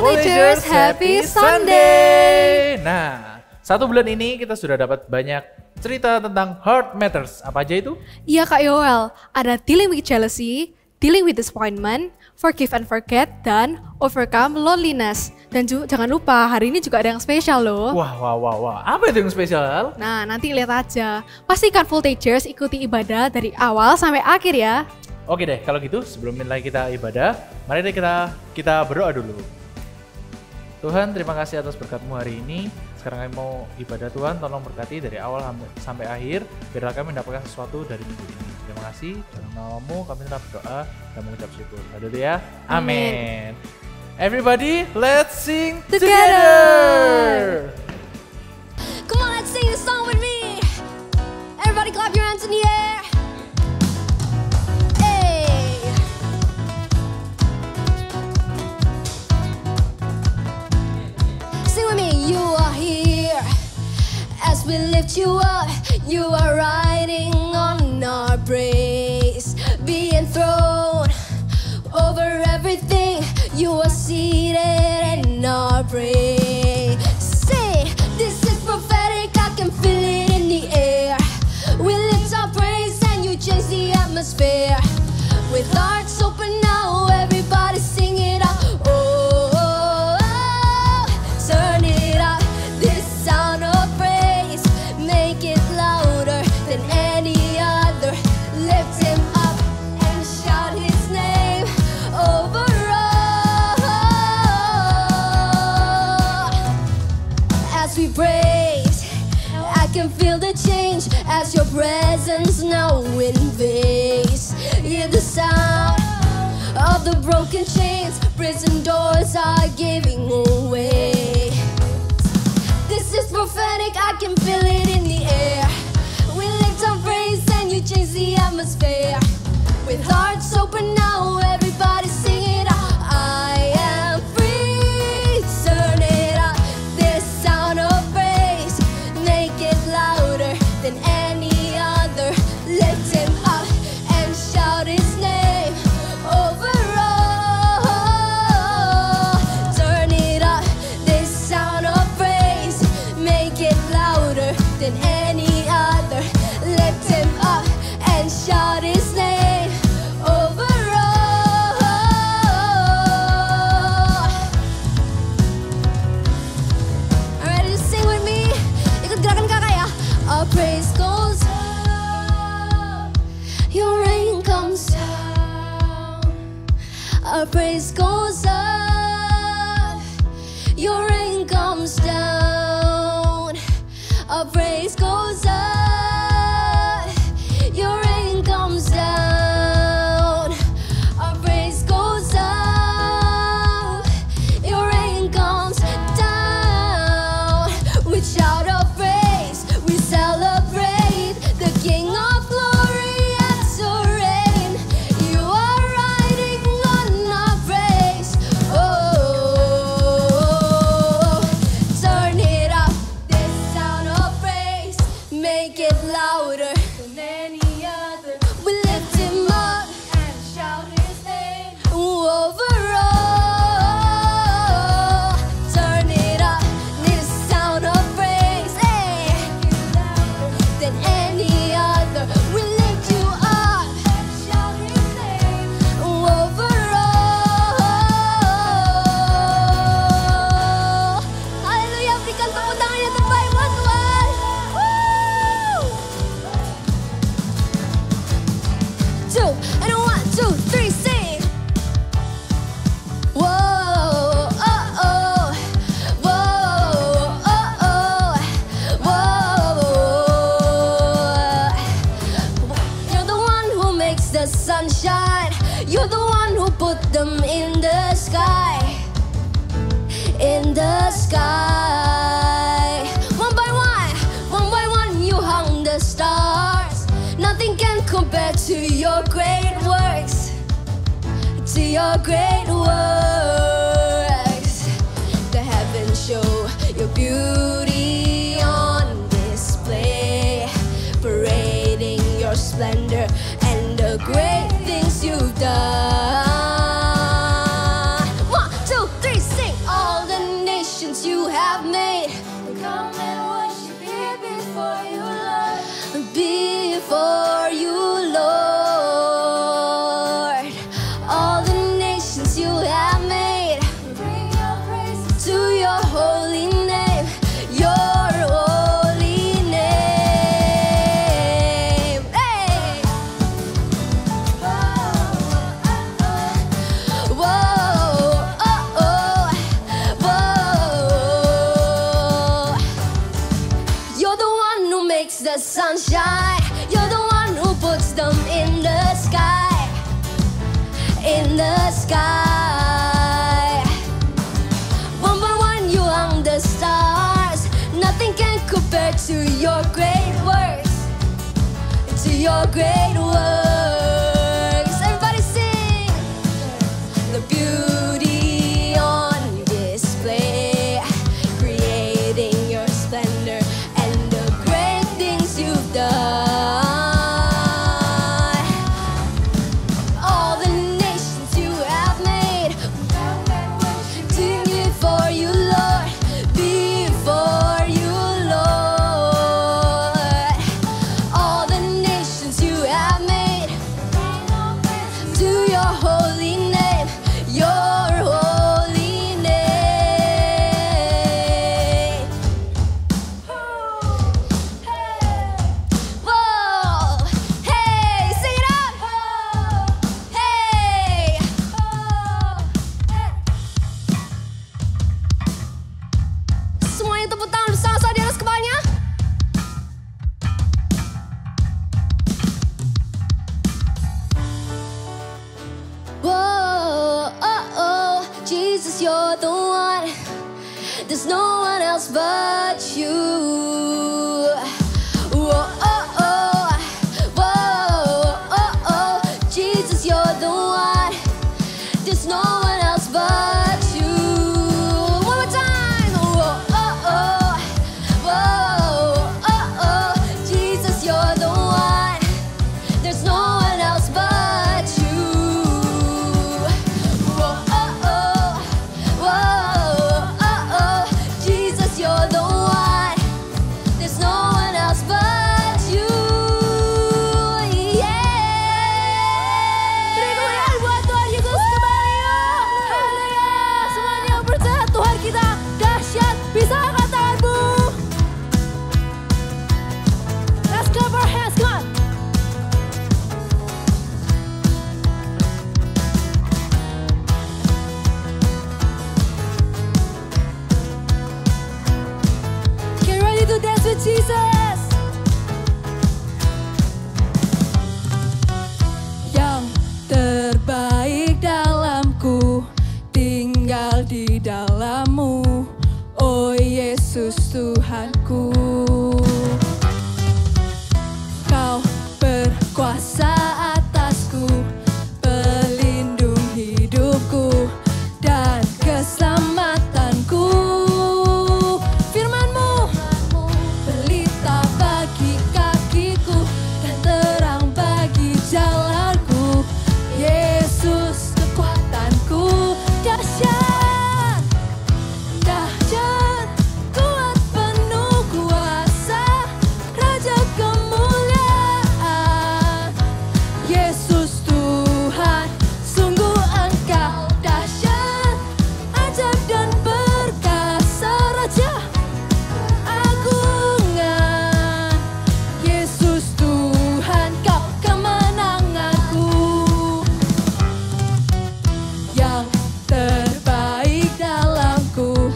Voltagers, happy Sunday! Nah, 1 bulan ini kita sudah dapat banyak cerita tentang Heart Matters. Apa aja itu? Iya Kak Yoel, ada dealing with jealousy, dealing with disappointment, forgive and forget, dan overcome loneliness. Dan jangan lupa, hari ini juga ada yang spesial loh. Wah. Apa itu yang spesial? Nah, nanti lihat aja. Pastikan Voltagers ikuti ibadah dari awal sampai akhir ya. Oke deh, kalau gitu sebelum mulai kita ibadah, mari deh kita berdoa dulu. Tuhan, terima kasih atas berkat-Mu hari ini. Sekarang kami mau ibadah Tuhan, tolong berkati dari awal sampai akhir, biarlah kami mendapatkan sesuatu dari minggu ini. Terima kasih, dalam nama-Mu kami telah berdoa dan mengucap syukur. Haleluya, amin. Everybody, let's sing together. Come on, let's sing this song with me. Everybody clap your hands in the air. Hey. Sing with me. You are here as we lift you up. You are riding on our praise, being thrown over everything. You are seated in our praise. Say, this is prophetic, I can feel it in the air. We lift our praise and you change the atmosphere. With hearts open now, everybody sing it out. Oh, turn it up, this sound of praise. Make it louder than any other. Lift him up and shout his name over as we praise. I can feel the change as your presence now invades. Hear the sound of the broken chains, prison doors are giving away. This is prophetic, I can feel it in the air. We lift our praise and you change the atmosphere. With hearts open now, everybody sing it out. I am free, turn it up, this sound of praise. Make it louder than any other. Lift him up and shout his name over all. Turn it up, this sound of praise. Make it louder than any other. Lift him up and shout his name over all. Alright, just sing with me. Ikut gerakan kakak ya. Our praise goes up, your rain comes down. Our praise goes up, your rain comes down. Our praise goes up, your rain comes down. Our praise goes up, your rain comes down. We shout of praise, we celebrate the King of glory and to reign. You are riding on our praise. Oh, turn it up, this sound of praise. Make it louder than any other. We lift him up and shout his name over all. Turn it up, this sound of praise. Hey, than any other. We lift you up and shout his name over all. Haleluya, berikan tepuk tangan yang terbaik buat Tuhan. Woo! 2 and a 1, 2, 3, sing. Whoa, oh, oh, whoa, oh, oh, whoa. You're the one who makes the sun shine. You're the one who put them in the sky. In the sky. One by one, you hung the stars. Nothing can compare to your great works. To your great works. The heavens show your beauty on display, parading your splendor and the great things you've done. 1, 2, 3, sing. who makes the sun shine. You're the one who puts them in the sky. In the sky. One by one you hung the stars. Nothing can compare to your great works. To your great works. Everybody sing. The beauty on display, creating your splendor and the great things you've done. All the nations you have made, sing before you, Lord, before you, Lord. All the nations you have made, to your holy name, your holy name. Whoa, hey, sing it out. Hey, semuanya tepuk tangan bersama-sama di atas kepalanya. Whoa, oh, oh, Jesus, you're the one. There's no one else but you. Whoa, oh, oh, whoa, oh, oh, Jesus, you're the one. There's no one else but you. One more time. Whoa, oh, oh, whoa, oh, oh, Jesus, you're the one. There's no one else but you. Whoa, oh, oh, whoa, oh, oh, Jesus, you're the one. There's no one else but you. Yeah. Beri kemuliaan buat Tuhan Yesus kembali yuk. Haleluya. Semuanya percaya Tuhan kita dahsyat. Bisa angkat tanganmu. Let's clap our hands, come on. Get ready to dance with Jesus. Yang terbaik dalamku tinggal di dalammu, oh Yesus Tuhanku. Kau berkuasa atasku, pelindung hidupku dan keselamatanku. Firman-Mu pelita bagi kakiku dan terang bagi jalanku. Yesus kekuatanku, dahsyat, dahsyat, kuat penuh kuasa, Raja kemuliaan. Yesus Tuhan, sungguh Engkau dahsyat, ajaib dan perkasa, Raja agungan. Yesus Tuhan, Kau kemenanganku. Yang terbaik dalamku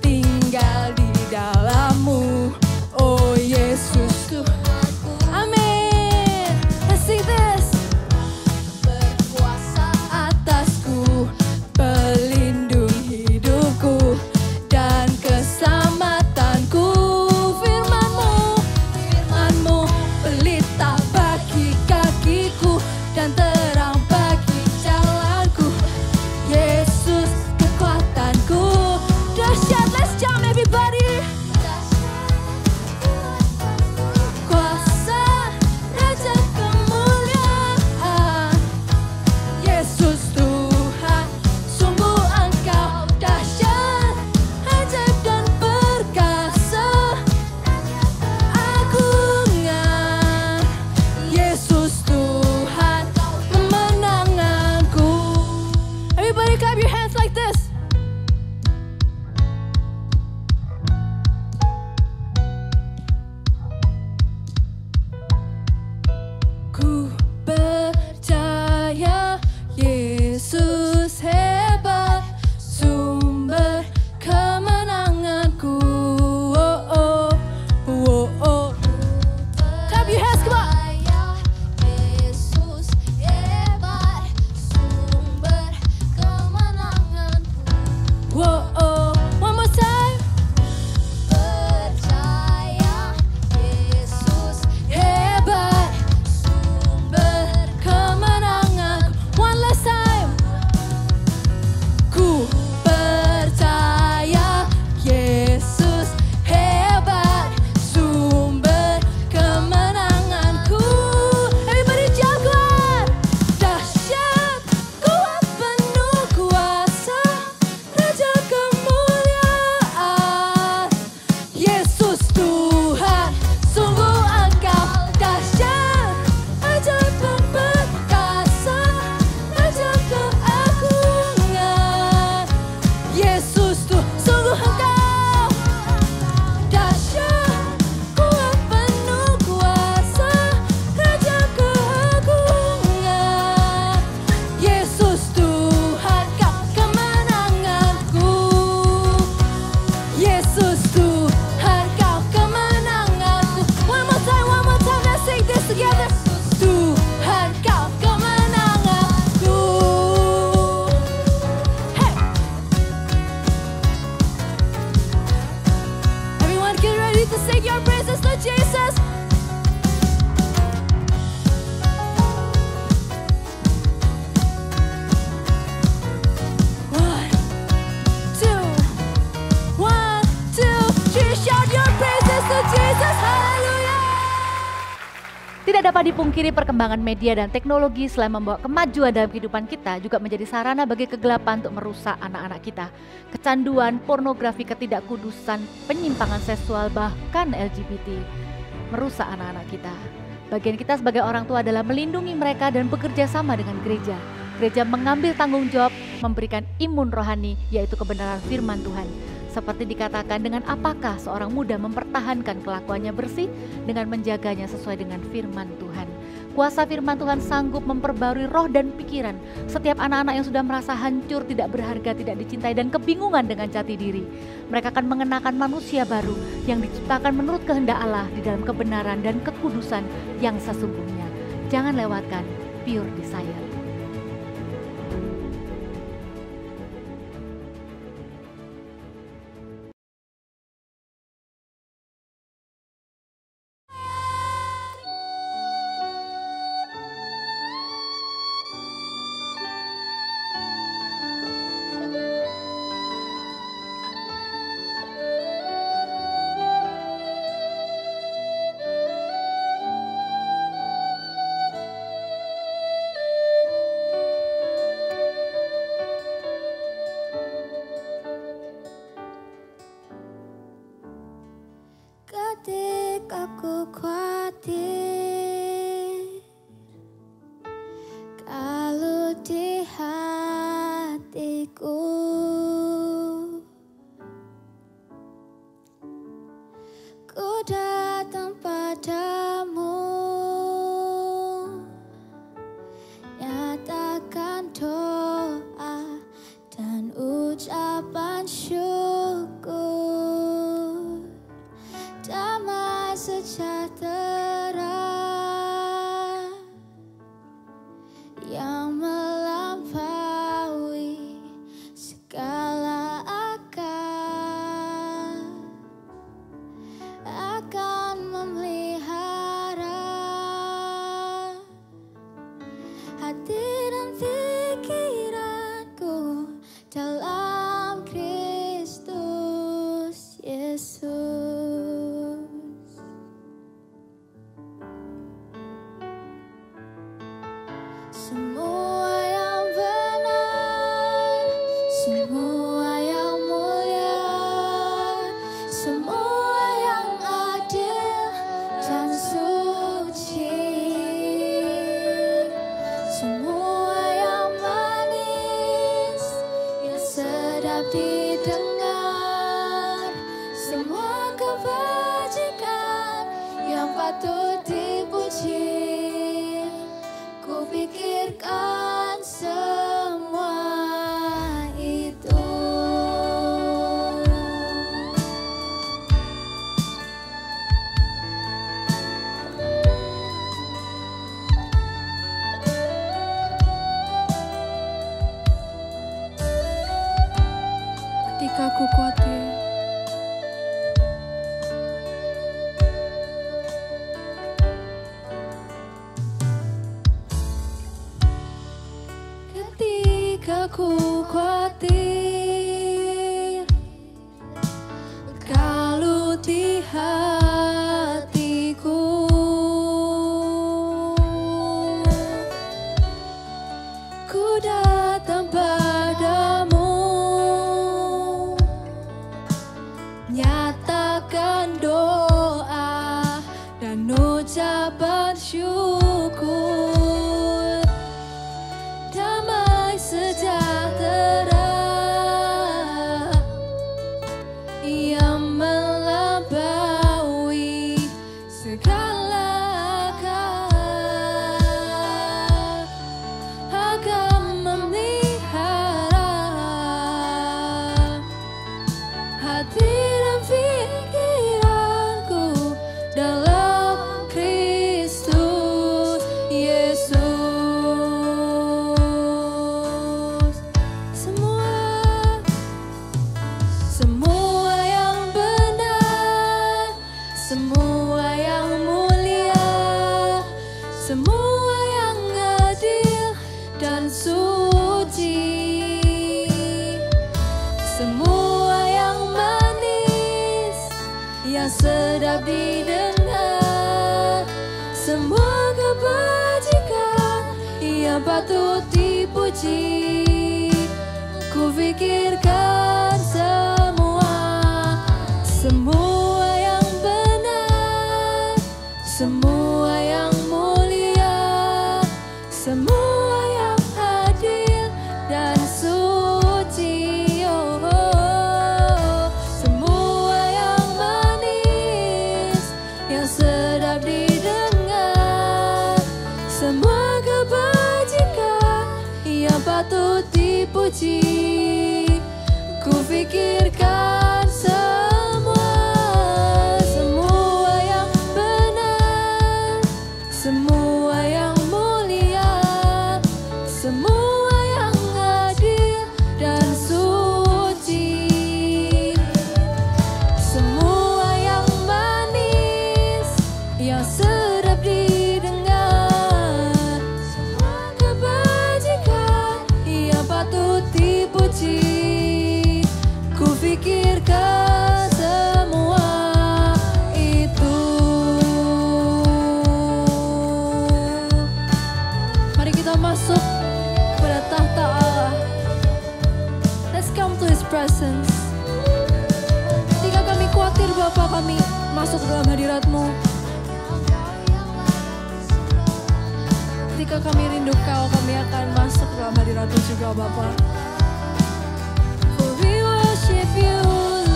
tinggal di dalammu, oh Yesus Tuhanku. Amin. Let's sing this. Berkuasa atasku, pelindung hidupku dan keselamatanku. Firman-Mu, firman-Mu pelita bagi kakiku dan terang bagi jalanku. Yesus kekuatanku, dahsyat. Let's jump everybody. Kuasa, Raja kemuliaan. Yesus Tuhan, sungguh Engkau dahsyat, ajaib dan perkasa, agungan. Yesus Tuhan, kemenanganku. Everybody clap your hands like this. Ku percaya Yesus hebat, sumber kemenanganku. Oh, oh, oh, oh. Tidak dapat dipungkiri perkembangan media dan teknologi selain membawa kemajuan dalam kehidupan kita juga menjadi sarana bagi kegelapan untuk merusak anak-anak kita. Kecanduan, pornografi, ketidakkudusan, penyimpangan seksual, bahkan LGBT merusak anak-anak kita. Bagian kita sebagai orang tua adalah melindungi mereka dan bekerja sama dengan gereja. Gereja mengambil tanggung jawab memberikan imun rohani, yaitu kebenaran firman Tuhan. Seperti dikatakan, dengan apakah seorang muda mempertahankan kelakuannya bersih dengan menjaganya sesuai dengan firman Tuhan. Kuasa firman Tuhan sanggup memperbarui roh dan pikiran setiap anak-anak yang sudah merasa hancur, tidak berharga, tidak dicintai, dan kebingungan dengan jati diri. Mereka akan mengenakan manusia baru yang diciptakan menurut kehendak Allah di dalam kebenaran dan kekudusan yang sesungguhnya. Jangan lewatkan Pure Desire. Ketika ku khawatir, kalau di hatiku ku datang padamu, nyatakan doa dan ucapan syukur. Damai sejahtera yang melampaui segala akal akan memelihara hati dan pikiranku dalam Kristus Yesus. Semua yang benar, semua yang mulia, semua yang adil dan suci, semua yang manis, yang sedap didengar, semua kebajikan yang patut dipuji. Kupikirkan semua itu. Ketika ku khawatir, Ketika ku khawatir, kalau di hatiku ku datang padamu, nyatakan doa dan ucapan syukur. Damai sejahtera yang melampaui segala akal akan memelihara hati dan pikiranku dalam Kristus Yesus. Semua yang benar, semua yang mulia, semua yang adil dan suci, semua yang manis, yang sedap didengar, semua yang patut dipuji. Ku pikirkan semua yang benar, semua yang mulia, semua yang adil dan suci. Semua yang manis, yang sedap didengar, semua kebajikan yang patut dipuji. Ku pikirkan semua yang benar, semua yang mulia, semua yang adil dan suci. Semua yang manis, yang sedap didengar, semua kebajikan yang patut dipuji. Ku pikirkan semua itu. Mari kita masuk pada tahta Allah. Let's come to His presence. Ketika kami khawatir Bapa, kami masuk dalam hadirat-Mu. Ketika kami rindu Kau, kami akan masuk dalam hadirat-Mu juga Bapa. We worship you,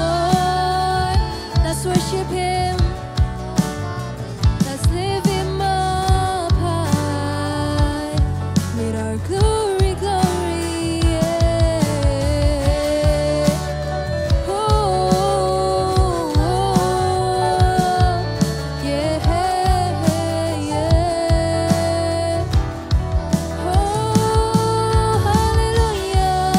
Lord. Let's worship Him. Let's lift Him up high. With our glory, glory, yeah. Oh, yeah, yeah. Oh, hallelujah.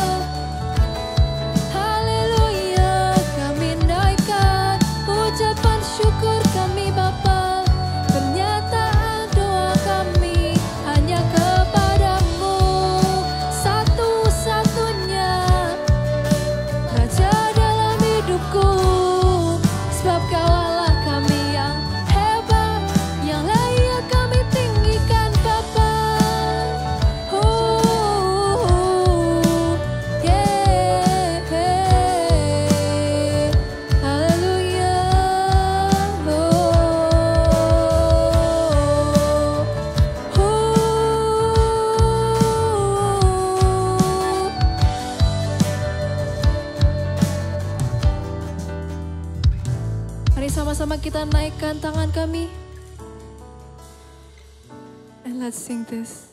Haleluya, kami naikkan ucapan syukur kami Bapa. Pernyataan doa kami hanya kepadamu, satu-satunya Raja dalam hidupku. Sebab Kau Allah kami yang hebat, yang layak kami tinggikan Bapa. Yeah. Haleluya. Mari sama-sama kita naikkan tangan kami. And let's sing this.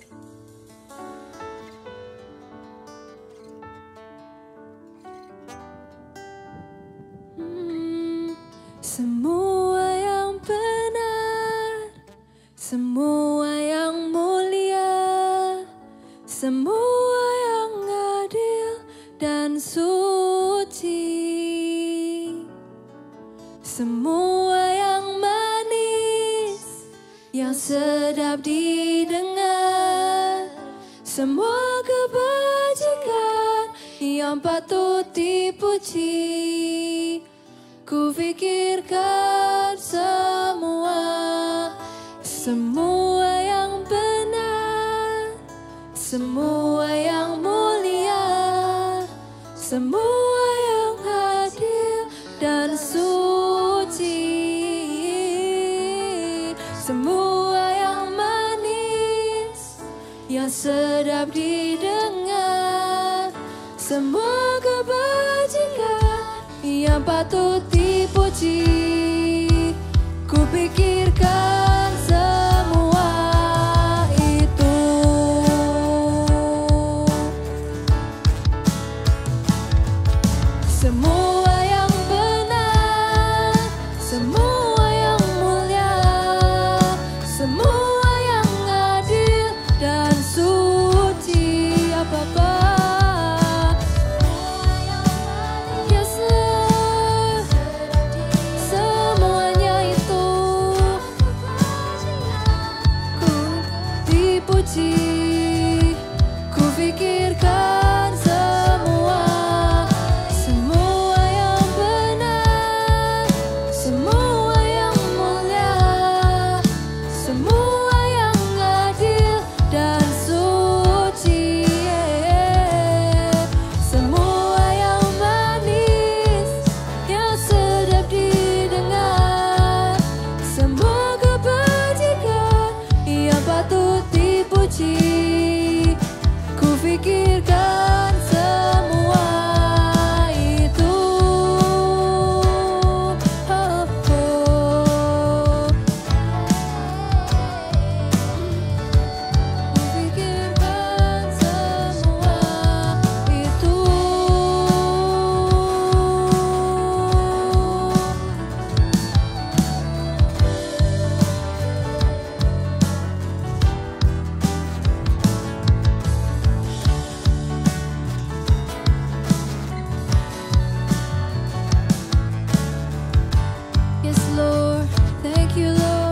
Semua yang benar, semua yang mulia, semua yang adil dan suci, semua yang manis, yang sedap didengar, semua kebajikan yang patut dipuji. Ku pikirkan semua yang benar, semua yang mulia, semua yang adil dan suci, semua yang manis, yang sedap didengar, semua kebajikan yang patut dipuji. Ku pikirkan semua itu. Semua yang benar, semua yang mulia, semua yang adil dan suci. Apa-apa semua pikirkan semua itu. Oh, oh. Pikirkan semua itu. Yes, Lord, thank you, Lord.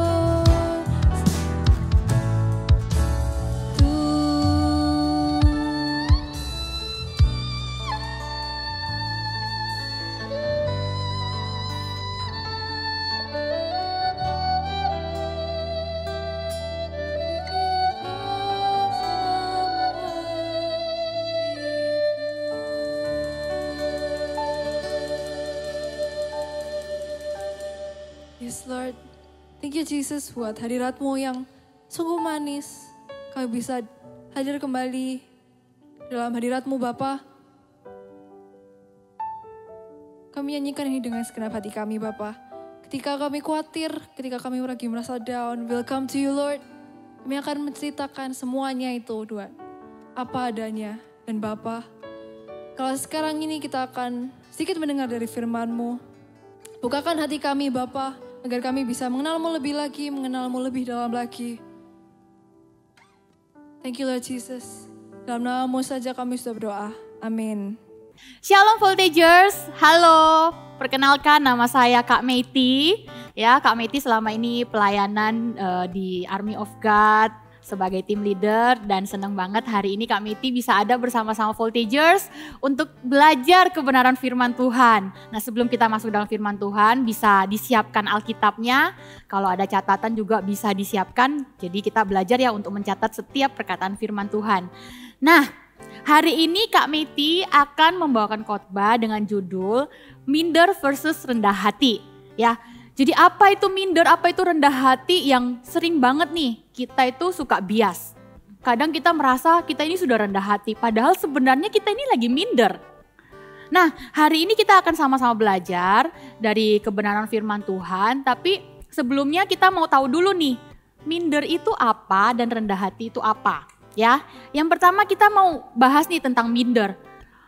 Yes, Lord. Thank you, Jesus, buat hadirat-Mu yang sungguh manis. Kami bisa hadir kembali dalam hadirat-Mu, Bapa. Kami nyanyikan ini dengan segenap hati kami, Bapa. Ketika kami khawatir, ketika kami lagi merasa down, welcome to you, Lord. Kami akan menceritakan semuanya itu, Tuhan. Apa adanya. Dan Bapa, kalau sekarang ini kita akan sedikit mendengar dari firman-Mu. Bukakan hati kami, Bapa, agar kami bisa mengenal-Mu lebih lagi, mengenal-Mu lebih dalam lagi. Thank you, Lord Jesus. Dalam nama-Mu saja kami sudah berdoa. Amin. Shalom Voltagers, halo. Perkenalkan nama saya Kak Meiti. Ya, Kak Meiti selama ini pelayanan di Army of God sebagai team leader dan senang banget hari ini Kak Meiti bisa ada bersama-sama Voltagers untuk belajar kebenaran firman Tuhan. Nah, sebelum kita masuk dalam firman Tuhan bisa disiapkan Alkitabnya. Kalau ada catatan juga bisa disiapkan. Jadi kita belajar ya untuk mencatat setiap perkataan firman Tuhan. Nah, hari ini Kak Meiti akan membawakan khotbah dengan judul Minder versus Rendah Hati. Ya, jadi apa itu minder, apa itu rendah hati yang sering banget nih kita itu suka bias. Kadang kita merasa kita ini sudah rendah hati, padahal sebenarnya kita ini lagi minder. Nah, hari ini kita akan sama-sama belajar dari kebenaran firman Tuhan, tapi sebelumnya kita mau tahu dulu nih, minder itu apa dan rendah hati itu apa? Ya, yang pertama kita mau bahas nih tentang minder.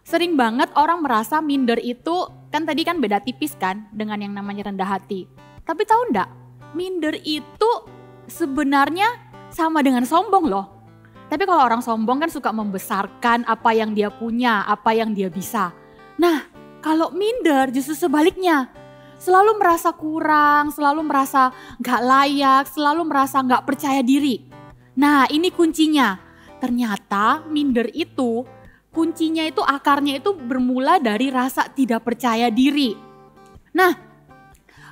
Sering banget orang merasa minder itu kan tadi kan beda tipis kan dengan yang namanya rendah hati. Tapi tahu enggak, minder itu sebenarnya sama dengan sombong loh. Tapi kalau orang sombong kan suka membesarkan apa yang dia punya, apa yang dia bisa. Nah, kalau minder justru sebaliknya. Selalu merasa kurang, selalu merasa gak layak, selalu merasa gak percaya diri. Nah, ini kuncinya. Ternyata minder itu kuncinya itu akarnya itu bermula dari rasa tidak percaya diri. Nah,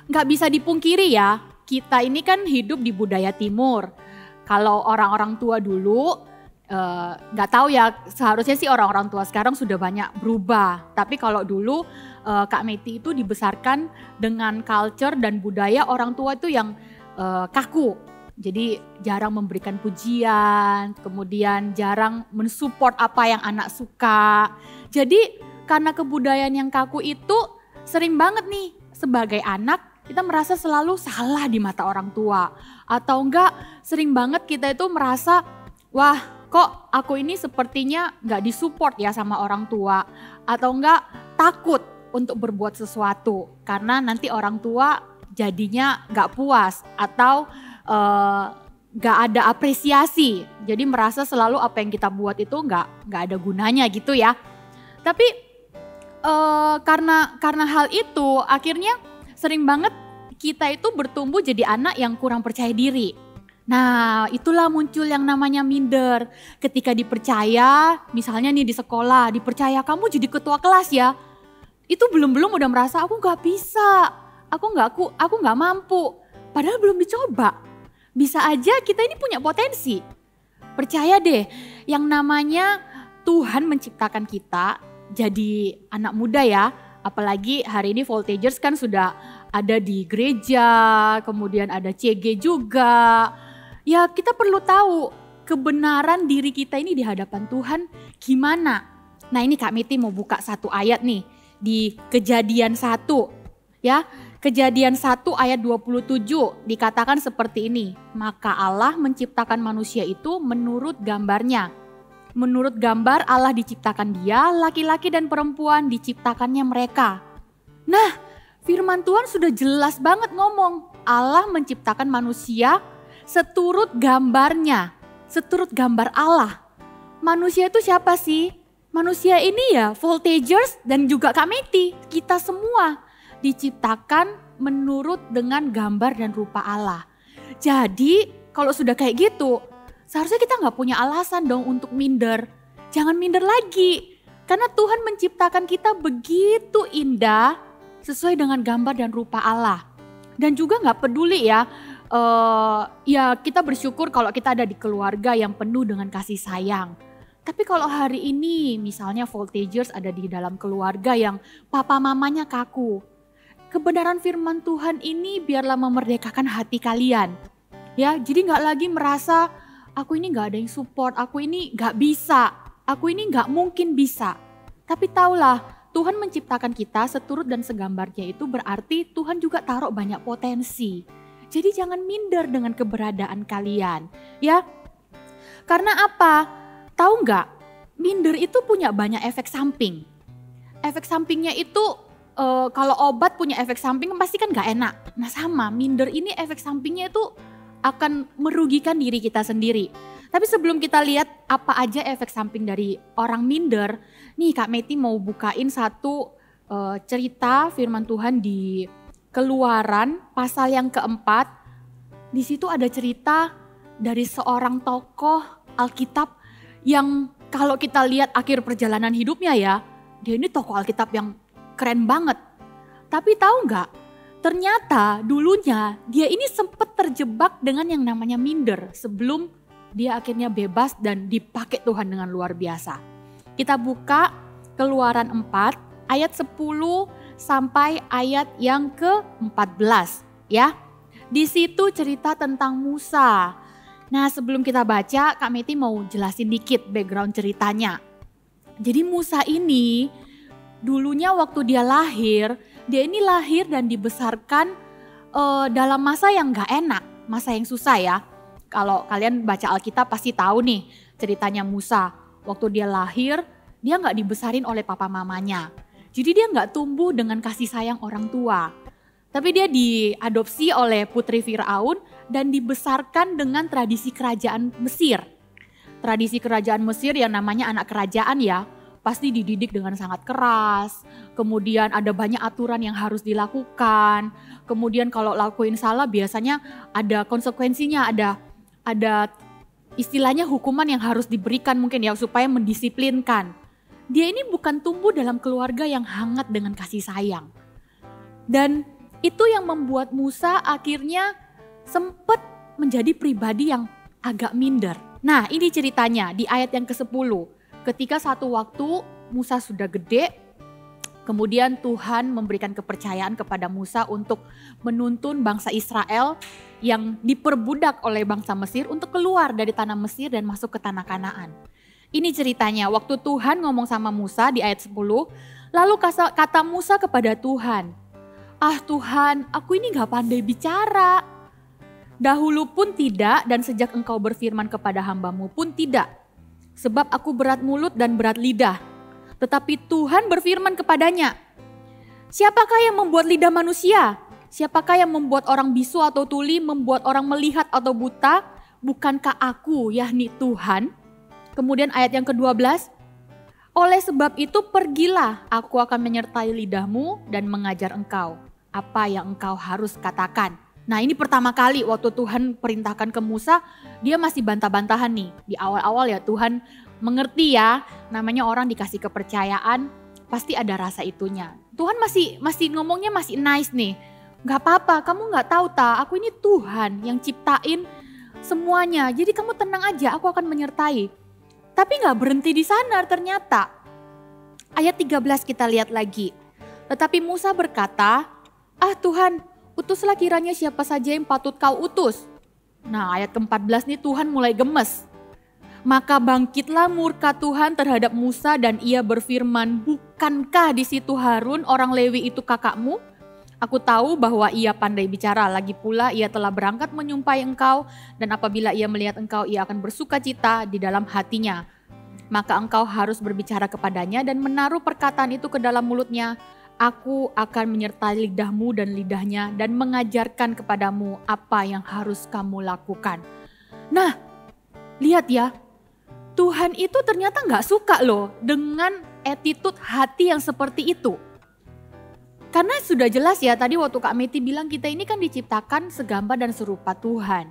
gak bisa dipungkiri ya, kita ini kan hidup di budaya timur. Kalau orang-orang tua dulu, gak tahu ya, seharusnya sih orang-orang tua sekarang sudah banyak berubah. Tapi kalau dulu Kak Meiti itu dibesarkan dengan culture dan budaya orang tua itu yang kaku. Jadi jarang memberikan pujian, kemudian jarang mensupport apa yang anak suka. Jadi karena kebudayaan yang kaku itu sering banget nih sebagai anak kita merasa selalu salah di mata orang tua. Atau enggak sering banget kita itu merasa wah kok aku ini sepertinya enggak disupport ya sama orang tua. Atau enggak takut untuk berbuat sesuatu karena nanti orang tua jadinya enggak puas atau gak ada apresiasi, jadi merasa selalu apa yang kita buat itu gak ada gunanya gitu ya. Tapi karena hal itu akhirnya sering banget kita itu bertumbuh jadi anak yang kurang percaya diri. Nah, itulah muncul yang namanya minder. Ketika dipercaya, misalnya nih di sekolah, dipercaya kamu jadi ketua kelas ya. Itu belum udah merasa aku gak bisa, aku gak mampu. Padahal belum dicoba. Bisa aja kita ini punya potensi. Percaya deh, yang namanya Tuhan menciptakan kita jadi anak muda ya. Apalagi hari ini Voltagers kan sudah ada di gereja, kemudian ada CG juga. Ya kita perlu tahu kebenaran diri kita ini di hadapan Tuhan gimana. Nah ini Kak Meti mau buka satu ayat nih di Kejadian 1 ya. Kejadian 1 ayat 27 dikatakan seperti ini. Maka Allah menciptakan manusia itu menurut gambarnya. Menurut gambar Allah diciptakan dia, laki-laki dan perempuan diciptakannya mereka. Nah, firman Tuhan sudah jelas banget ngomong. Allah menciptakan manusia seturut gambarnya, seturut gambar Allah. Manusia itu siapa sih? Manusia ini ya voltagers dan juga Kak Meti, kita semua diciptakan menurut dengan gambar dan rupa Allah. Jadi kalau sudah kayak gitu, seharusnya kita nggak punya alasan dong untuk minder. Jangan minder lagi, karena Tuhan menciptakan kita begitu indah sesuai dengan gambar dan rupa Allah. Dan juga nggak peduli ya, ya kita bersyukur kalau kita ada di keluarga yang penuh dengan kasih sayang. Tapi kalau hari ini misalnya voltagers ada di dalam keluarga yang papa mamanya kaku, kebenaran firman Tuhan ini biarlah memerdekakan hati kalian. Ya, jadi nggak lagi merasa aku ini nggak ada yang support, aku ini nggak bisa, aku ini nggak mungkin bisa. Tapi taulah Tuhan menciptakan kita seturut dan segambarnya, itu berarti Tuhan juga taruh banyak potensi. Jadi jangan minder dengan keberadaan kalian, ya. Karena apa? Tahu nggak? Minder itu punya banyak efek samping. Efek sampingnya itu kalau obat punya efek samping pasti kan gak enak. Nah sama, minder ini efek sampingnya itu akan merugikan diri kita sendiri. Tapi sebelum kita lihat apa aja efek samping dari orang minder, nih Kak Meti mau bukain satu cerita firman Tuhan di Keluaran pasal yang keempat. Di situ ada cerita dari seorang tokoh Alkitab yang kalau kita lihat akhir perjalanan hidupnya ya, dia ini tokoh Alkitab yang keren banget. Tapi tahu nggak? Ternyata dulunya dia ini sempat terjebak dengan yang namanya minder sebelum dia akhirnya bebas dan dipakai Tuhan dengan luar biasa. Kita buka Keluaran 4 ayat 10 sampai ayat yang ke-14 ya. Di situ cerita tentang Musa. Nah sebelum kita baca, Kak Meti mau jelasin dikit background ceritanya. Jadi Musa ini dulunya waktu dia ini lahir dan dibesarkan dalam masa yang gak enak, masa yang susah ya. Kalau kalian baca Alkitab pasti tahu nih ceritanya Musa. Waktu dia lahir, dia gak dibesarin oleh papa mamanya. Jadi dia gak tumbuh dengan kasih sayang orang tua. Tapi dia diadopsi oleh putri Firaun dan dibesarkan dengan tradisi kerajaan Mesir. Tradisi kerajaan Mesir yang namanya anak kerajaan ya. Pasti dididik dengan sangat keras, kemudian ada banyak aturan yang harus dilakukan, kemudian kalau lakuin salah biasanya ada konsekuensinya, ada istilahnya hukuman yang harus diberikan mungkin ya supaya mendisiplinkan. Dia ini bukan tumbuh dalam keluarga yang hangat dengan kasih sayang. Dan itu yang membuat Musa akhirnya sempat menjadi pribadi yang agak minder. Nah ini ceritanya di ayat yang ke-10. Ketika satu waktu Musa sudah gede, kemudian Tuhan memberikan kepercayaan kepada Musa untuk menuntun bangsa Israel yang diperbudak oleh bangsa Mesir untuk keluar dari tanah Mesir dan masuk ke tanah Kanaan. Ini ceritanya, waktu Tuhan ngomong sama Musa di ayat 10, lalu kata Musa kepada Tuhan, "Ah Tuhan, aku ini gak pandai bicara. Dahulu pun tidak dan sejak engkau berfirman kepada hambamu pun tidak. Sebab aku berat mulut dan berat lidah." Tetapi Tuhan berfirman kepadanya, "Siapakah yang membuat lidah manusia? Siapakah yang membuat orang bisu atau tuli, membuat orang melihat atau buta? Bukankah aku, yakni Tuhan?" Kemudian ayat yang ke-12, "Oleh sebab itu pergilah, aku akan menyertai lidahmu dan mengajar engkau apa yang engkau harus katakan." Nah ini pertama kali waktu Tuhan perintahkan ke Musa, dia masih bantah-bantahan nih. Di awal-awal ya Tuhan mengerti ya, namanya orang dikasih kepercayaan pasti ada rasa itunya. Tuhan masih ngomongnya masih nice nih. Gak apa-apa, kamu gak tahu aku ini Tuhan yang ciptain semuanya. Jadi kamu tenang aja, aku akan menyertai. Tapi gak berhenti di sana ternyata. Ayat 13 kita lihat lagi. Tetapi Musa berkata, "Ah Tuhan, utuslah kiranya siapa saja yang patut kau utus." Nah ayat ke-14 nih Tuhan mulai gemes. Maka bangkitlah murka Tuhan terhadap Musa dan ia berfirman, bukankah di situ Harun orang Lewi itu kakakmu? Aku tahu bahwa ia pandai bicara, lagi pula ia telah berangkat menyumpahi engkau, dan apabila ia melihat engkau, ia akan bersuka cita di dalam hatinya. Maka engkau harus berbicara kepadanya dan menaruh perkataan itu ke dalam mulutnya. Aku akan menyertai lidahmu dan lidahnya dan mengajarkan kepadamu apa yang harus kamu lakukan. Nah, lihat ya, Tuhan itu ternyata gak suka loh dengan attitude hati yang seperti itu. Karena sudah jelas ya, tadi waktu Kak Meti bilang kita ini kan diciptakan segambar dan serupa Tuhan.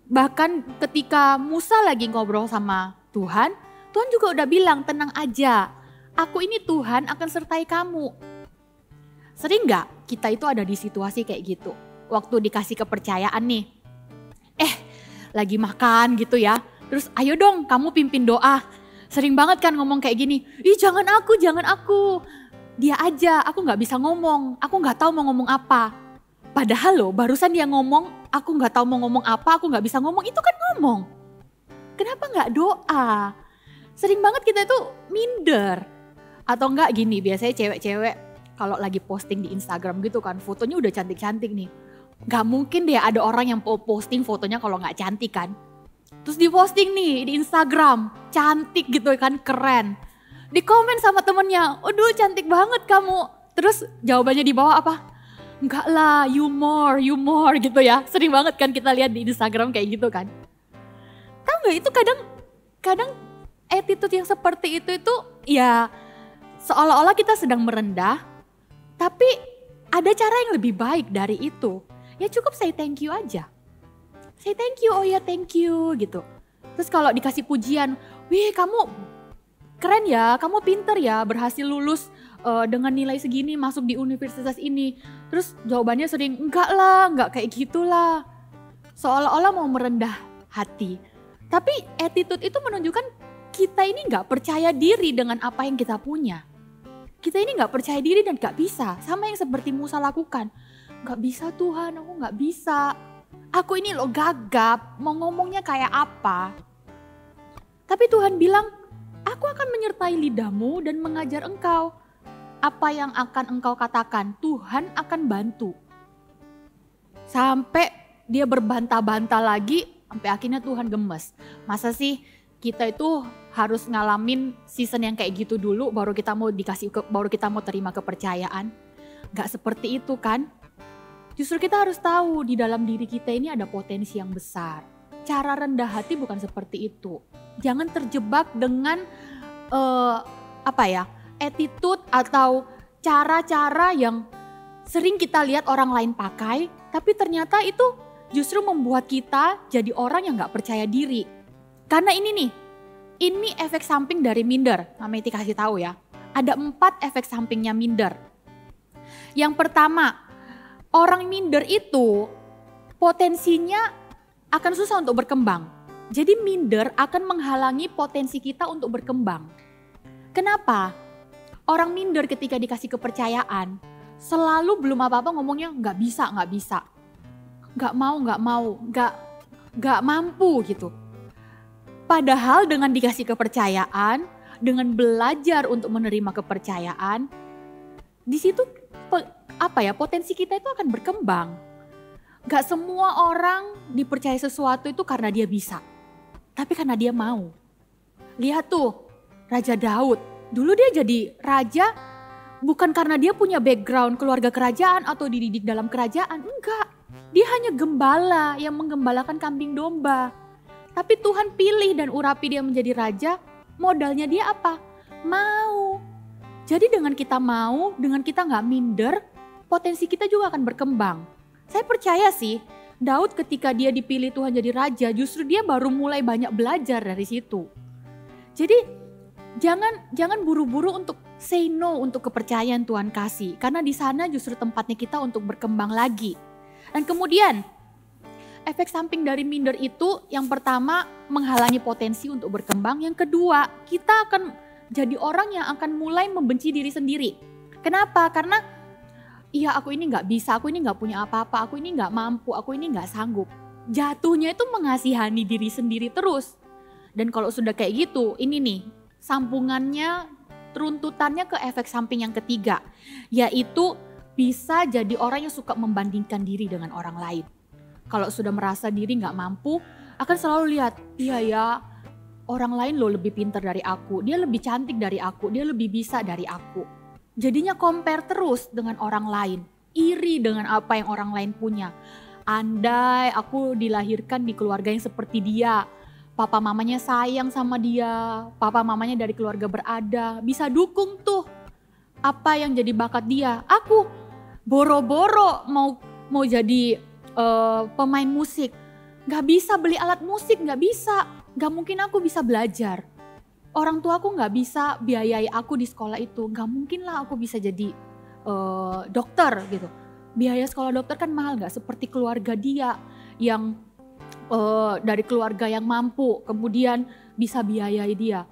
Bahkan ketika Musa lagi ngobrol sama Tuhan, Tuhan juga udah bilang, tenang aja, aku ini Tuhan akan sertai kamu. Sering gak kita itu ada di situasi kayak gitu? Waktu dikasih kepercayaan nih, lagi makan gitu ya, terus ayo dong kamu pimpin doa. Sering banget kan ngomong kayak gini, ih jangan aku, dia aja, aku gak bisa ngomong, aku gak tahu mau ngomong apa. Padahal loh barusan dia ngomong, aku gak tahu mau ngomong apa, aku gak bisa ngomong, itu kan ngomong. Kenapa gak doa? Sering banget kita itu minder. Atau enggak gini, biasanya cewek-cewek kalau lagi posting di Instagram gitu kan, fotonya udah cantik-cantik nih. Gak mungkin deh ada orang yang posting fotonya kalau gak cantik kan. Terus di posting nih di Instagram, cantik gitu kan, keren. Di komen sama temennya, aduh cantik banget kamu. Terus jawabannya di bawah apa? Enggak lah, you more gitu ya. Sering banget kan kita lihat di Instagram kayak gitu kan. Tahu gak itu kadang attitude yang seperti itu ya seolah-olah kita sedang merendah. Tapi ada cara yang lebih baik dari itu. Ya cukup say thank you aja. Say thank you, oh ya thank you gitu. Terus kalau dikasih pujian, wih kamu keren ya, kamu pinter ya, berhasil lulus dengan nilai segini, masuk di universitas ini. Terus jawabannya sering, enggak lah, enggak kayak gitulah. Seolah-olah mau merendah hati. Tapi attitude itu menunjukkan kita ini enggak percaya diri dengan apa yang kita punya. Kita ini enggak percaya diri dan enggak bisa. Sama yang seperti Musa lakukan. Enggak bisa Tuhan, aku enggak bisa. Aku ini loh gagap, mau ngomongnya kayak apa. Tapi Tuhan bilang, aku akan menyertai lidahmu dan mengajar engkau. Apa yang akan engkau katakan, Tuhan akan bantu. Sampai dia berbantah-bantah lagi, sampai akhirnya Tuhan gemes. Masa sih kita itu harus ngalamin season yang kayak gitu dulu, baru kita mau terima kepercayaan? Gak seperti itu kan? Justru kita harus tahu di dalam diri kita ini ada potensi yang besar. Cara rendah hati bukan seperti itu. Jangan terjebak dengan attitude atau cara-cara yang sering kita lihat orang lain pakai, tapi ternyata itu justru membuat kita jadi orang yang gak percaya diri. Karena ini efek samping dari minder. Meti kasih tahu ya, ada 4 efek sampingnya minder. Yang pertama, orang minder itu potensinya akan susah untuk berkembang. Jadi minder akan menghalangi potensi kita untuk berkembang. Kenapa? Orang minder ketika dikasih kepercayaan, selalu belum apa-apa ngomongnya nggak bisa, nggak mau, nggak mampu gitu. Padahal dengan dikasih kepercayaan, dengan belajar untuk menerima kepercayaan, di situ potensi kita itu akan berkembang. Gak semua orang dipercaya sesuatu itu karena dia bisa, tapi karena dia mau. Lihat tuh, Raja Daud. Dulu dia jadi raja bukan karena dia punya background keluarga kerajaan atau dididik dalam kerajaan. Enggak, dia hanya gembala yang menggembalakan kambing domba. Tapi Tuhan pilih dan urapi dia menjadi raja, modalnya dia apa? Mau. Jadi dengan kita mau, dengan kita gak minder, potensi kita juga akan berkembang. Saya percaya sih, Daud ketika dia dipilih Tuhan jadi raja, justru dia baru mulai banyak belajar dari situ. Jadi jangan buru-buru untuk say no untuk kepercayaan Tuhan kasih. Karena di sana justru tempatnya kita untuk berkembang lagi. Dan kemudian efek samping dari minder itu yang pertama menghalangi potensi untuk berkembang. Yang kedua, kita akan jadi orang yang akan mulai membenci diri sendiri. Kenapa? Karena iya aku ini gak bisa, aku ini gak punya apa-apa, aku ini gak mampu, aku ini gak sanggup. Jatuhnya itu mengasihani diri sendiri terus. Dan kalau sudah kayak gitu, ini nih sambungannya, runtutannya ke efek samping yang ketiga, yaitu bisa jadi orang yang suka membandingkan diri dengan orang lain. Kalau sudah merasa diri nggak mampu, akan selalu lihat, iya ya, orang lain loh lebih pintar dari aku, dia lebih cantik dari aku, dia lebih bisa dari aku. Jadinya compare terus dengan orang lain, iri dengan apa yang orang lain punya. Andai aku dilahirkan di keluarga yang seperti dia, papa mamanya sayang sama dia, papa mamanya dari keluarga berada, bisa dukung tuh apa yang jadi bakat dia. Aku boro-boro mau jadi pemain musik, nggak bisa beli alat musik, nggak bisa, nggak mungkin aku bisa belajar. Orang tua aku nggak bisa biayai aku di sekolah itu, nggak mungkin lah aku bisa jadi dokter gitu. Biaya sekolah dokter kan mahal, nggak seperti keluarga dia yang dari keluarga yang mampu, kemudian bisa biayai dia.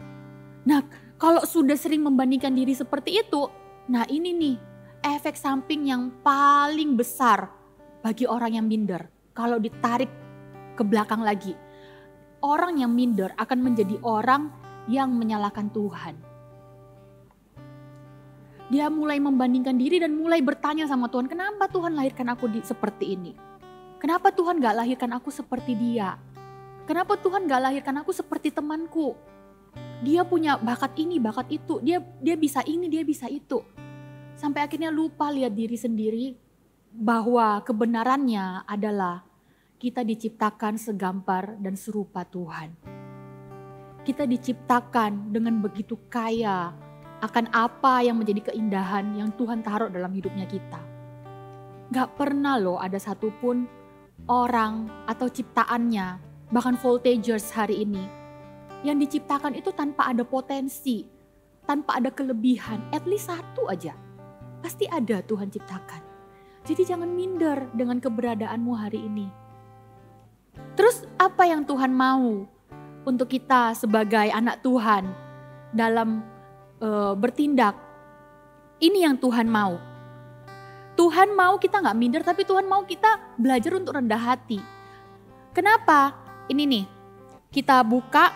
Nah, kalau sudah sering membandingkan diri seperti itu, nah ini nih efek samping yang paling besar bagi orang yang minder. Kalau ditarik ke belakang lagi, orang yang minder akan menjadi orang yang menyalahkan Tuhan. Dia mulai membandingkan diri dan mulai bertanya sama Tuhan, kenapa Tuhan lahirkan aku seperti ini? Kenapa Tuhan gak lahirkan aku seperti dia? Kenapa Tuhan gak lahirkan aku seperti temanku? Dia punya bakat ini, bakat itu, dia bisa ini, dia bisa itu. Sampai akhirnya lupa lihat diri sendiri bahwa kebenarannya adalah kita diciptakan segambar dan serupa Tuhan. Kita diciptakan dengan begitu kaya akan apa yang menjadi keindahan yang Tuhan taruh dalam hidupnya kita. Gak pernah loh ada satupun orang atau ciptaannya, bahkan voltagers hari ini, yang diciptakan itu tanpa ada potensi, tanpa ada kelebihan, at least satu aja. Pasti ada Tuhan ciptakan. Jadi jangan minder dengan keberadaanmu hari ini. Terus apa yang Tuhan mau untuk kita sebagai anak Tuhan dalam bertindak? Ini yang Tuhan mau. Tuhan mau kita gak minder, tapi Tuhan mau kita belajar untuk rendah hati. Kenapa? Ini nih, kita buka,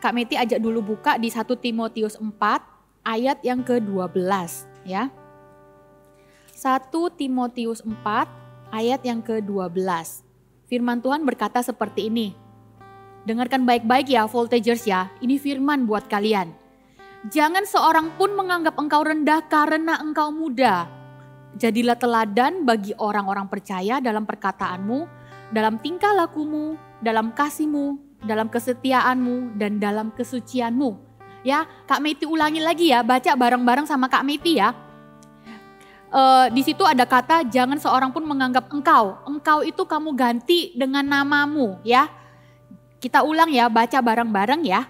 Kak Meti ajak dulu buka di 1 Timotius 4 ayat yang ke-12 ya. 1 Timotius 4 ayat yang ke-12. Firman Tuhan berkata seperti ini. Dengarkan baik-baik ya voltagers ya, ini firman buat kalian. Jangan seorang pun menganggap engkau rendah karena engkau muda. Jadilah teladan bagi orang-orang percaya dalam perkataanmu, dalam tingkah lakumu, dalam kasihmu, dalam kesetiaanmu, dan dalam kesucianmu. Ya, Kak Meti ulangi lagi ya, baca bareng-bareng sama Kak Meti ya. Di situ ada kata jangan seorang pun menganggap engkau. Engkau itu kamu ganti dengan namamu ya. Kita ulang ya, baca bareng-bareng ya.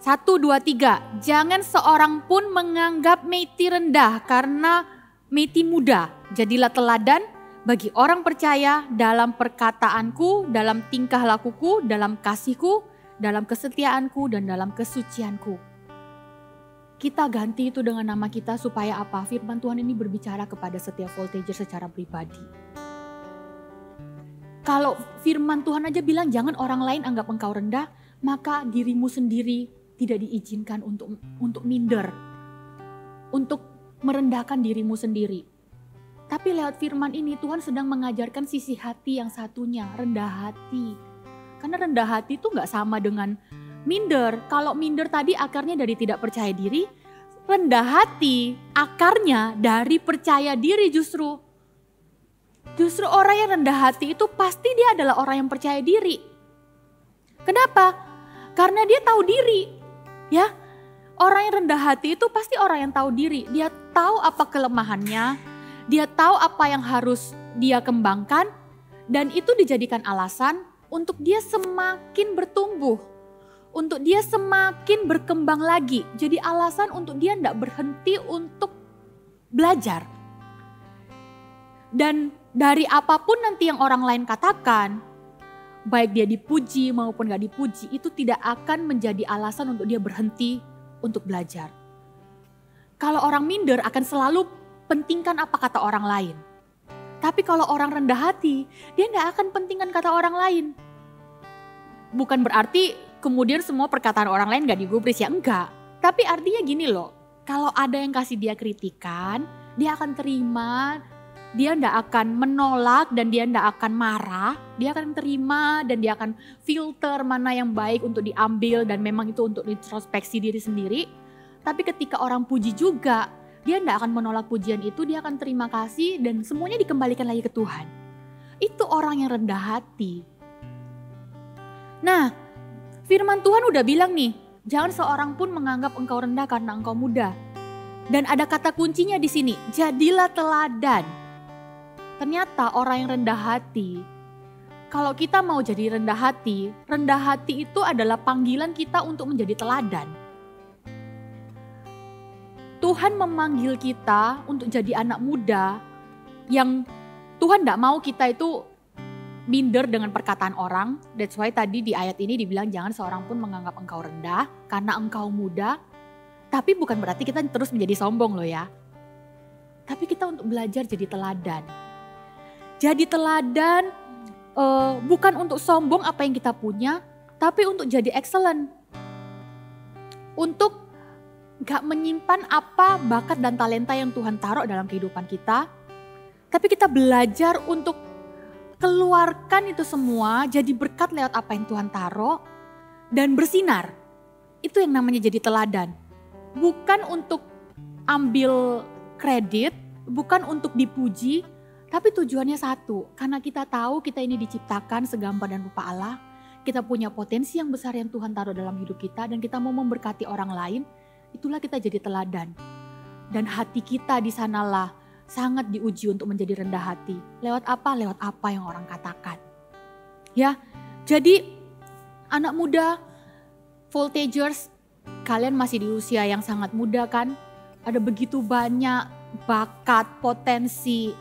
1, 2, 3. Jangan seorang pun menganggap Meti rendah karena Meti muda. Jadilah teladan bagi orang percaya dalam perkataanku, dalam tingkah lakuku, dalam kasihku, dalam kesetiaanku, dan dalam kesucianku. Kita ganti itu dengan nama kita supaya apa? Firman Tuhan ini berbicara kepada setiap voltager secara pribadi. Kalau firman Tuhan aja bilang jangan orang lain anggap engkau rendah, maka dirimu sendiri tidak diizinkan untuk minder, untuk merendahkan dirimu sendiri. Tapi lewat firman ini Tuhan sedang mengajarkan sisi hati yang satunya, rendah hati. Karena rendah hati itu gak sama dengan minder. Kalau minder tadi akarnya dari tidak percaya diri, rendah hati akarnya dari percaya diri justru. Justru orang yang rendah hati itu pasti dia adalah orang yang percaya diri. Kenapa? Karena dia tahu diri. Ya, orang yang rendah hati itu pasti orang yang tahu diri. Dia tahu apa kelemahannya, dia tahu apa yang harus dia kembangkan, dan itu dijadikan alasan untuk dia semakin bertumbuh, untuk dia semakin berkembang lagi. Jadi alasan untuk dia tidak berhenti untuk belajar. Dan dari apapun nanti yang orang lain katakan, baik dia dipuji maupun gak dipuji, itu tidak akan menjadi alasan untuk dia berhenti untuk belajar. Kalau orang minder akan selalu pentingkan apa kata orang lain. Tapi kalau orang rendah hati, dia gak akan pentingkan kata orang lain. Bukan berarti kemudian semua perkataan orang lain gak digubris, ya enggak. Tapi artinya gini loh, kalau ada yang kasih dia kritikan, dia akan terima, dia ndak akan menolak dan dia ndak akan marah, dia akan terima dan dia akan filter mana yang baik untuk diambil dan memang itu untuk introspeksi diri sendiri. Tapi ketika orang puji juga, dia ndak akan menolak pujian itu, dia akan terima kasih dan semuanya dikembalikan lagi ke Tuhan. Itu orang yang rendah hati. Nah, firman Tuhan udah bilang nih, jangan seorang pun menganggap engkau rendah karena engkau muda. Dan ada kata kuncinya di sini, jadilah teladan. Ternyata orang yang rendah hati, kalau kita mau jadi rendah hati itu adalah panggilan kita untuk menjadi teladan. Tuhan memanggil kita untuk jadi anak muda yang Tuhan tidak mau kita itu minder dengan perkataan orang. That's why tadi di ayat ini dibilang jangan seorang pun menganggap engkau rendah karena engkau muda. Tapi bukan berarti kita terus menjadi sombong loh ya. Tapi kita untuk belajar jadi teladan. Jadi teladan bukan untuk sombong apa yang kita punya, tapi untuk jadi excellent. Untuk gak menyimpan apa bakat dan talenta yang Tuhan taruh dalam kehidupan kita. Tapi kita belajar untuk keluarkan itu semua jadi berkat lewat apa yang Tuhan taruh dan bersinar. Itu yang namanya jadi teladan. Bukan untuk ambil kredit, bukan untuk dipuji, tapi tujuannya satu. Karena kita tahu kita ini diciptakan segambar dan rupa Allah. Kita punya potensi yang besar yang Tuhan taruh dalam hidup kita dan kita mau memberkati orang lain. Itulah kita jadi teladan. Dan hati kita di sanalah sangat diuji untuk menjadi rendah hati. Lewat apa? Lewat apa yang orang katakan. Ya, jadi anak muda, voltagers, kalian masih di usia yang sangat muda kan? Ada begitu banyak bakat, potensi,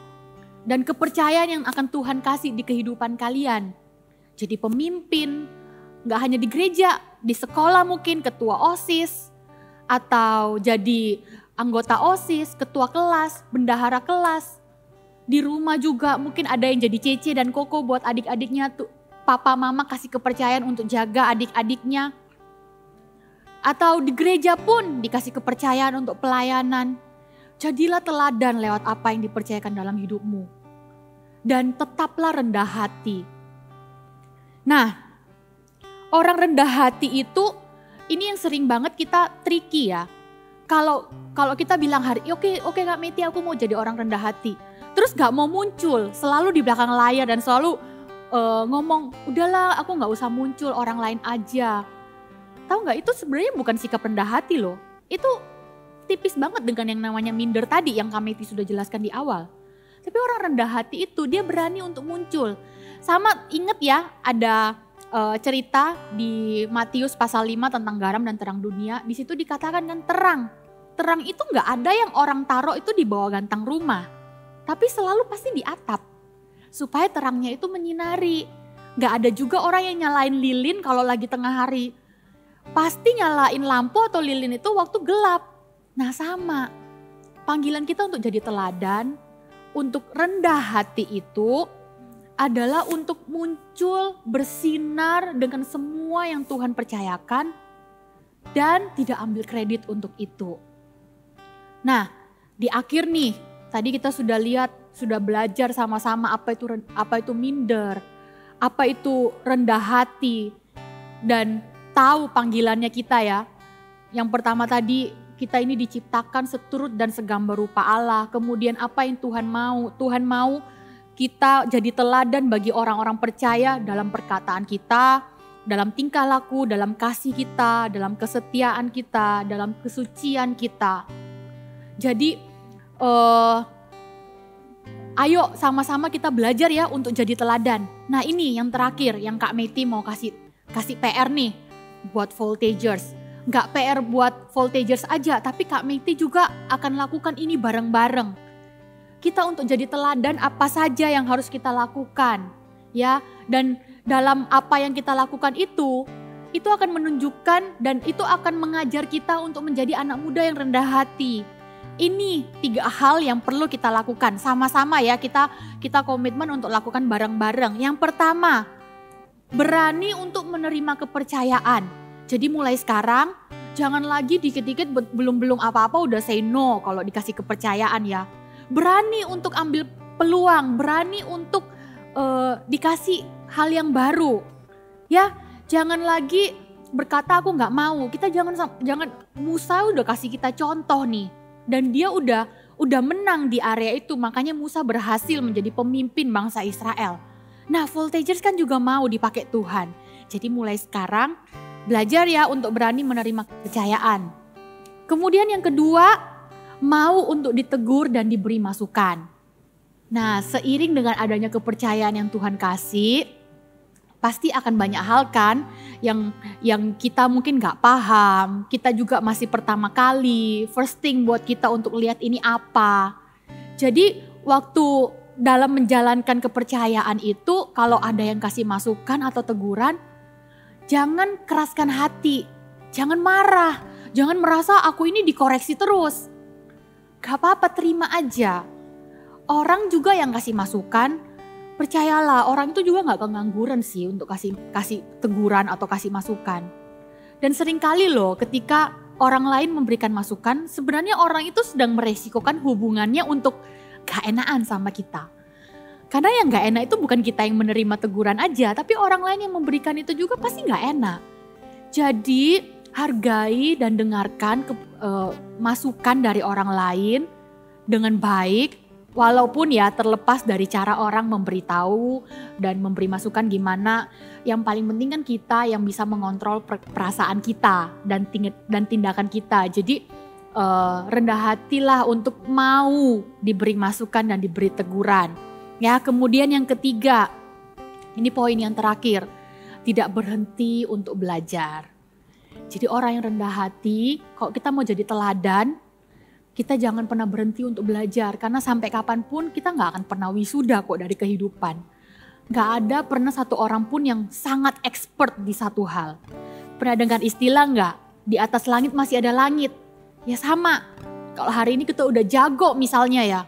dan kepercayaan yang akan Tuhan kasih di kehidupan kalian. Jadi pemimpin, gak hanya di gereja, di sekolah mungkin ketua OSIS, atau jadi anggota OSIS, ketua kelas, bendahara kelas. Di rumah juga mungkin ada yang jadi cece dan koko buat adik-adiknya tuh. Papa mama kasih kepercayaan untuk jaga adik-adiknya. Atau di gereja pun dikasih kepercayaan untuk pelayanan. Jadilah teladan lewat apa yang dipercayakan dalam hidupmu. Dan tetaplah rendah hati. Nah, orang rendah hati itu, ini yang sering banget kita tricky ya. Kalau kita bilang hari, oke Kak Meti aku mau jadi orang rendah hati. Terus gak mau muncul, selalu di belakang layar dan selalu ngomong, udahlah aku gak usah muncul, orang lain aja. Tahu gak, itu sebenarnya bukan sikap rendah hati loh. Itu tipis banget dengan yang namanya minder tadi yang Kak Meti sudah jelaskan di awal. Tapi orang rendah hati itu dia berani untuk muncul. Sama inget ya ada cerita di Matius pasal 5 tentang garam dan terang dunia. Di situ dikatakan kan terang. Terang itu gak ada yang orang taruh itu di bawah gantang rumah. Tapi selalu pasti di atap. Supaya terangnya itu menyinari. Gak ada juga orang yang nyalain lilin kalau lagi tengah hari. Pasti nyalain lampu atau lilin itu waktu gelap. Nah sama. Panggilan kita untuk jadi teladan. Untuk rendah hati itu adalah untuk muncul bersinar dengan semua yang Tuhan percayakan dan tidak ambil kredit untuk itu. Nah, di akhir nih, tadi kita sudah lihat, sudah belajar sama-sama apa itu minder, apa itu rendah hati dan tahu panggilannya kita ya. Yang pertama tadi kita ini diciptakan seturut dan segambar rupa Allah. Kemudian apa yang Tuhan mau? Tuhan mau kita jadi teladan bagi orang-orang percaya dalam perkataan kita, dalam tingkah laku, dalam kasih kita, dalam kesetiaan kita, dalam kesucian kita. Jadi ayo sama-sama kita belajar ya untuk jadi teladan. Nah ini yang terakhir yang Kak Meti mau kasih PR nih buat voltagers. Gak PR buat voltagers aja, tapi Kak Meti juga akan lakukan ini bareng-bareng. Kita untuk jadi teladan apa saja yang harus kita lakukan ya, dan dalam apa yang kita lakukan itu akan menunjukkan dan itu akan mengajar kita untuk menjadi anak muda yang rendah hati. Ini 3 hal yang perlu kita lakukan sama-sama ya, kita komitmen untuk lakukan bareng-bareng. Yang pertama, berani untuk menerima kepercayaan. Jadi mulai sekarang jangan lagi dikit-dikit belum apa-apa udah say no kalau dikasih kepercayaan ya. Berani untuk ambil peluang, berani untuk dikasih hal yang baru. Ya, jangan lagi berkata aku nggak mau. Kita jangan Musa udah kasih kita contoh nih. Dan dia udah menang di area itu, makanya Musa berhasil menjadi pemimpin bangsa Israel. Nah, voltagers kan juga mau dipakai Tuhan. Jadi mulai sekarang belajar ya untuk berani menerima kepercayaan. Kemudian yang kedua, mau untuk ditegur dan diberi masukan. Nah, seiring dengan adanya kepercayaan yang Tuhan kasih, pasti akan banyak hal kan yang kita mungkin gak paham. Kita juga masih pertama kali, first thing buat kita untuk lihat ini apa. Jadi waktu dalam menjalankan kepercayaan itu, kalau ada yang kasih masukan atau teguran, jangan keraskan hati, jangan marah, jangan merasa aku ini dikoreksi terus. Gak apa-apa, terima aja. Orang juga yang kasih masukan, percayalah orang itu juga gak kengangguran sih untuk kasih teguran atau kasih masukan. Dan seringkali loh ketika orang lain memberikan masukan, sebenarnya orang itu sedang meresikokan hubungannya untuk gak enakan sama kita. Karena yang gak enak itu bukan kita yang menerima teguran aja, tapi orang lain yang memberikan itu juga pasti gak enak. Jadi hargai dan dengarkan masukan dari orang lain dengan baik, walaupun ya terlepas dari cara orang memberitahu dan memberi masukan gimana. Yang paling penting kan kita yang bisa mengontrol perasaan kita dan tindakan kita. Jadi rendah hatilah untuk mau diberi masukan dan diberi teguran. Ya, kemudian yang ketiga, ini poin yang terakhir, tidak berhenti untuk belajar. Jadi orang yang rendah hati, kalau kita mau jadi teladan, kita jangan pernah berhenti untuk belajar. Karena sampai kapanpun kita gak akan pernah wisuda kok dari kehidupan. Gak ada pernah satu orang pun yang sangat expert di satu hal. Pernah dengar istilah gak? Di atas langit masih ada langit. Ya sama, kalau hari ini kita udah jago misalnya ya,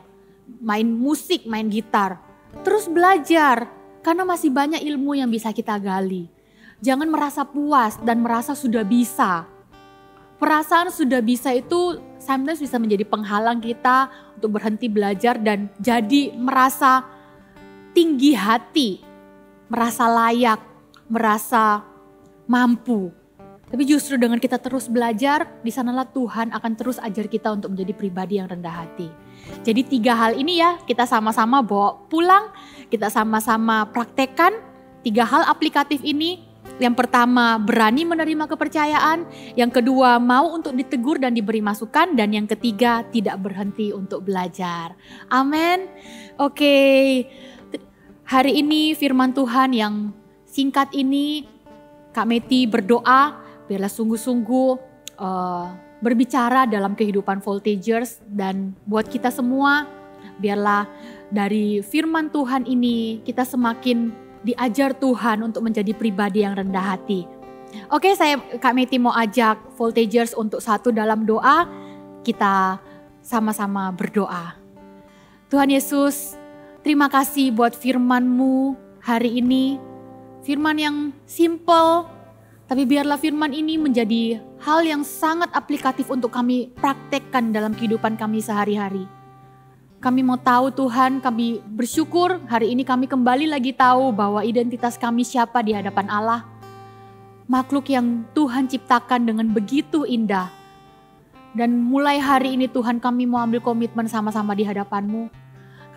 main musik, main gitar, terus belajar karena masih banyak ilmu yang bisa kita gali. Jangan merasa puas dan merasa sudah bisa. Perasaan sudah bisa itu sometimes bisa menjadi penghalang kita untuk berhenti belajar dan jadi merasa tinggi hati, merasa layak, merasa mampu. Tapi justru dengan kita terus belajar, di sanalah Tuhan akan terus ajar kita untuk menjadi pribadi yang rendah hati. Jadi 3 hal ini ya kita sama-sama bawa pulang, kita sama-sama praktekkan 3 hal aplikatif ini. Yang pertama, berani menerima kepercayaan. Yang kedua, mau untuk ditegur dan diberi masukan. Dan yang ketiga, tidak berhenti untuk belajar. Amin. Oke, hari ini firman Tuhan yang singkat ini, Kak Meti berdoa biarlah sungguh-sungguh berbicara dalam kehidupan voltagers, dan buat kita semua biarlah dari firman Tuhan ini kita semakin diajar Tuhan untuk menjadi pribadi yang rendah hati. Oke, Kak Meti mau ajak voltagers untuk satu dalam doa. Kita sama-sama berdoa. Tuhan Yesus, terima kasih buat firman-Mu hari ini. Firman yang simple, tapi biarlah firman ini menjadi hal yang sangat aplikatif untuk kami praktekkan dalam kehidupan kami sehari-hari. Kami mau tahu Tuhan, kami bersyukur hari ini kami kembali lagi tahu bahwa identitas kami siapa di hadapan Allah. Makhluk yang Tuhan ciptakan dengan begitu indah. Dan mulai hari ini Tuhan kami mau ambil komitmen sama-sama di hadapan-Mu.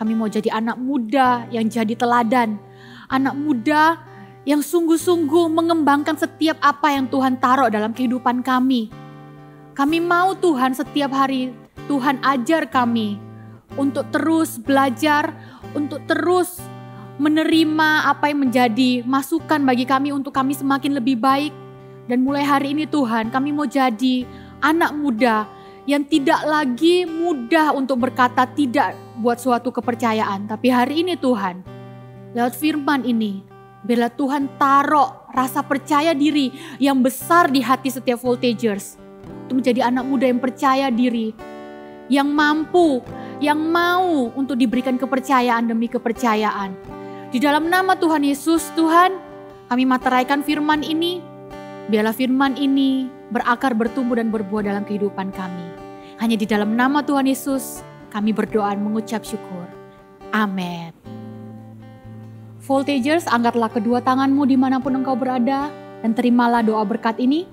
Kami mau jadi anak muda yang jadi teladan. Anak muda yang sungguh-sungguh mengembangkan setiap apa yang Tuhan taruh dalam kehidupan kami. Kami mau Tuhan setiap hari Tuhan ajar kami untuk terus belajar, untuk terus menerima apa yang menjadi masukan bagi kami untuk kami semakin lebih baik. Dan mulai hari ini Tuhan, kami mau jadi anak muda yang tidak lagi mudah untuk berkata tidak buat suatu kepercayaan. Tapi hari ini Tuhan, lewat firman ini, biarlah Tuhan taruh rasa percaya diri yang besar di hati setiap voltagers. Untuk menjadi anak muda yang percaya diri, yang mampu, yang mau untuk diberikan kepercayaan demi kepercayaan. Di dalam nama Tuhan Yesus, Tuhan, Kami materaikan firman ini. Biarlah firman ini berakar, bertumbuh, dan berbuah dalam kehidupan kami. Hanya di dalam nama Tuhan Yesus kami berdoa dan mengucap syukur. Amin. Voltagers, angkatlah kedua tanganmu dimanapun engkau berada dan terimalah doa berkat ini.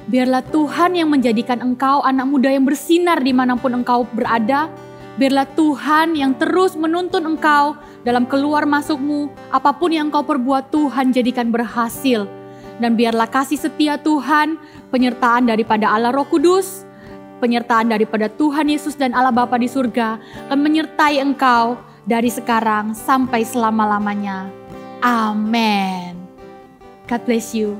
Biarlah Tuhan yang menjadikan engkau anak muda yang bersinar dimanapun engkau berada. Biarlah Tuhan yang terus menuntun engkau dalam keluar masukmu. Apapun yang engkau perbuat, Tuhan jadikan berhasil. Dan biarlah kasih setia Tuhan, penyertaan daripada Allah Roh Kudus, penyertaan daripada Tuhan Yesus dan Allah Bapa di surga akan menyertai engkau dari sekarang sampai selama-lamanya. Amin. God bless you.